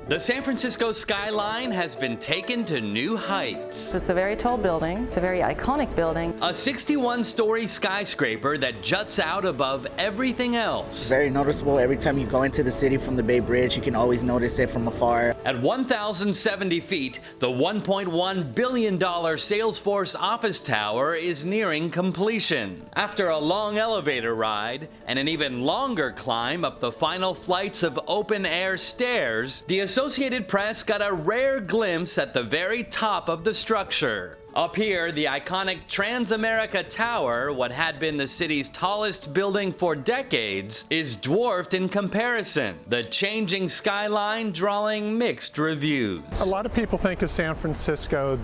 The San Francisco skyline has been taken to new heights. It's a very tall building. It's a very iconic building. A 61-story skyscraper that juts out above everything else. Very noticeable. Every time you go into the city from the Bay Bridge, you can always notice it from afar. At 1,070 feet, the $1.1 billion Salesforce office tower is nearing completion. After a long elevator ride and an even longer climb up the final flights of open-air stairs, the Associated Press got a rare glimpse at the very top of the structure. Up here, the iconic Transamerica Tower, what had been the city's tallest building for decades, is dwarfed in comparison, the changing skyline drawing mixed reviews. A lot of people think of San Francisco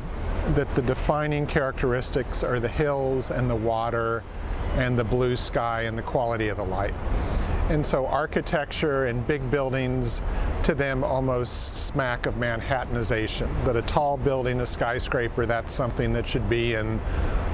that the defining characteristics are the hills and the water and the blue sky and the quality of the light. And so architecture and big buildings to them almost smack of Manhattanization. That a tall building, a skyscraper, that's something that should be in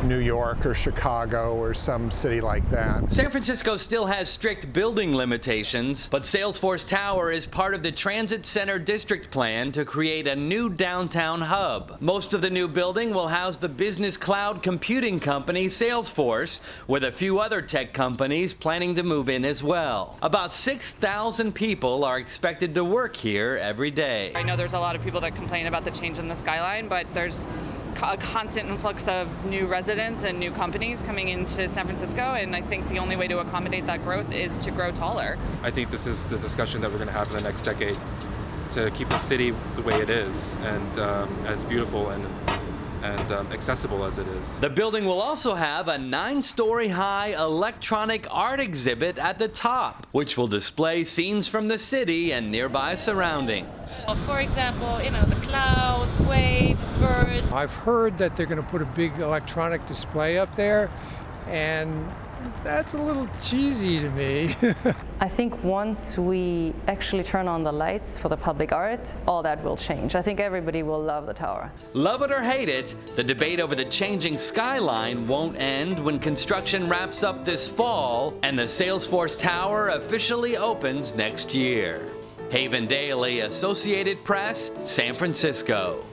New York or Chicago or some city like that. San Francisco still has strict building limitations, but Salesforce Tower is part of the Transit Center District Plan to create a new downtown hub. Most of the new building will house the business cloud computing company Salesforce, with a few other tech companies planning to move in as well. About 6,000 people are expected to work here every day. I know there's a lot of people that complain about the change in the skyline, but there's a constant influx of new residents and new companies coming into San Francisco, and I think the only way to accommodate that growth is to grow taller. I think this is the discussion that we're going to have in the next decade to keep the city the way it is and as beautiful and accessible as it is. The building will also have a 9-story high electronic art exhibit at the top, which will display scenes from the city and nearby surroundings. For example, the clouds, waves, birds. I've heard that they're going to put a big electronic display up there, and that's a little cheesy to me. I think once we actually turn on the lights for the public art, all that will change. I think everybody will love the tower. Love it or hate it, the debate over the changing skyline won't end when construction wraps up this fall and the Salesforce Tower officially opens next year. Haven Daily, Associated Press, San Francisco.